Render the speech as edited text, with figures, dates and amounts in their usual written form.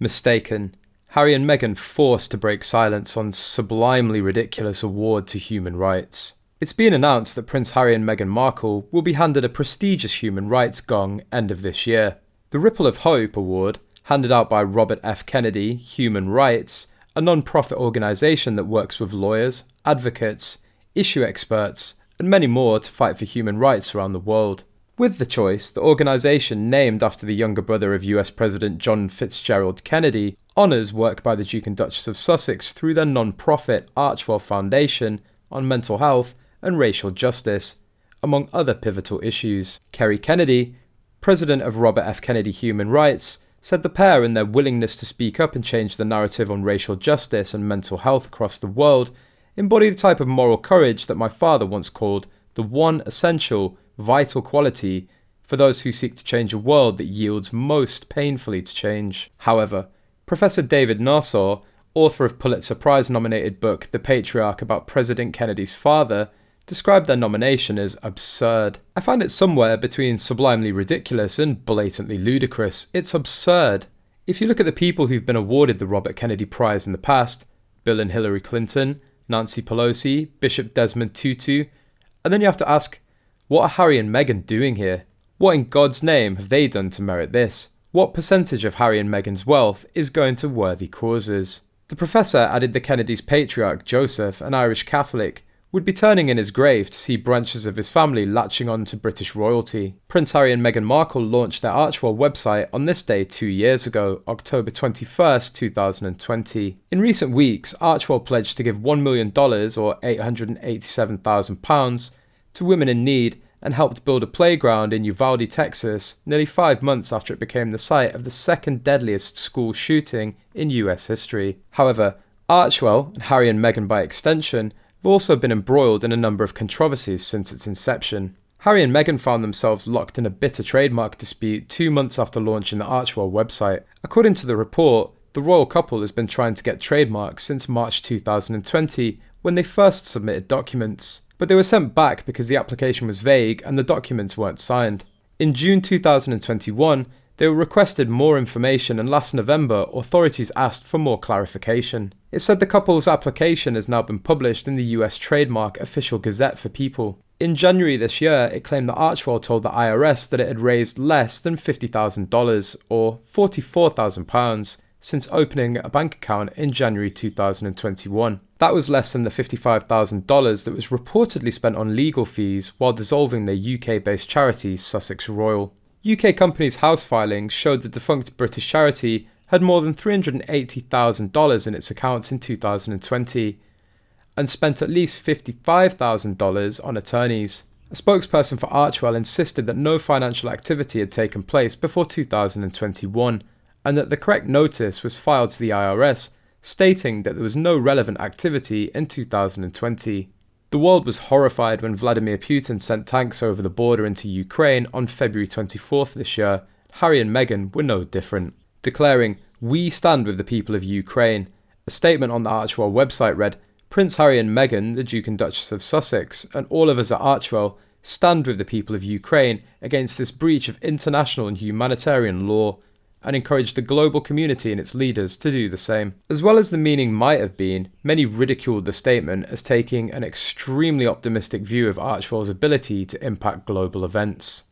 Mistaken. Harry and Meghan forced to break silence on sublimely ridiculous award to human rights. It's been announced that Prince Harry and Meghan Markle will be handed a prestigious human rights gong end of this year. The Ripple of Hope Award, handed out by Robert F. Kennedy Human Rights, a non-profit organisation that works with lawyers, advocates, issue experts, and many more to fight for human rights around the world. With the choice, the organisation, named after the younger brother of US President John Fitzgerald Kennedy, honours work by the Duke and Duchess of Sussex through their non-profit Archewell Foundation on mental health and racial justice, among other pivotal issues. Kerry Kennedy, president of Robert F. Kennedy Human Rights, said the pair and their willingness to speak up and change the narrative on racial justice and mental health across the world embody the type of moral courage that my father once called the one essential, vital quality for those who seek to change a world that yields most painfully to change. However, Professor David Nassau, author of Pulitzer Prize-nominated book The Patriarch about President Kennedy's father, described their nomination as absurd. I find it somewhere between sublimely ridiculous and blatantly ludicrous. It's absurd. If you look at the people who've been awarded the Robert Kennedy Prize in the past, Bill and Hillary Clinton, Nancy Pelosi, Bishop Desmond Tutu, and then you have to ask, what are Harry and Meghan doing here? What in God's name have they done to merit this? What percentage of Harry and Meghan's wealth is going to worthy causes? The professor added the Kennedys' patriarch Joseph, an Irish Catholic, would be turning in his grave to see branches of his family latching on to British royalty. Prince Harry and Meghan Markle launched their Archewell website on this day 2 years ago, October 21st, 2020. In recent weeks, Archewell pledged to give $1 million or £887,000 to women in need and helped build a playground in Uvalde, Texas, nearly 5 months after it became the site of the second deadliest school shooting in US history. However, Archewell, and Harry and Meghan by extension, have also been embroiled in a number of controversies since its inception. Harry and Meghan found themselves locked in a bitter trademark dispute 2 months after launching the Archewell website. According to the report, the royal couple has been trying to get trademarks since March 2020, when they first submitted documents, but they were sent back because the application was vague and the documents weren't signed. In June 2021, they were requested more information, and last November, authorities asked for more clarification. It said the couple's application has now been published in the US Trademark Official Gazette for People. In January this year, it claimed that Archewell told the IRS that it had raised less than $50,000 or £44,000 since opening a bank account in January 2021. That was less than the $55,000 that was reportedly spent on legal fees while dissolving their UK-based charity Sussex Royal. UK companies' house filings showed the defunct British charity had more than $380,000 in its accounts in 2020 and spent at least $55,000 on attorneys. A spokesperson for Archewell insisted that no financial activity had taken place before 2021 and that the correct notice was filed to the IRS, stating that there was no relevant activity in 2020. The world was horrified when Vladimir Putin sent tanks over the border into Ukraine on February 24th this year. Harry and Meghan were no different, declaring, "We stand with the people of Ukraine." A statement on the Archewell website read, "Prince Harry and Meghan, the Duke and Duchess of Sussex, and all of us at Archewell stand with the people of Ukraine against this breach of international and humanitarian law, and encourage the global community and its leaders to do the same." As well as the meaning might have been, many ridiculed the statement as taking an extremely optimistic view of Archewell's ability to impact global events.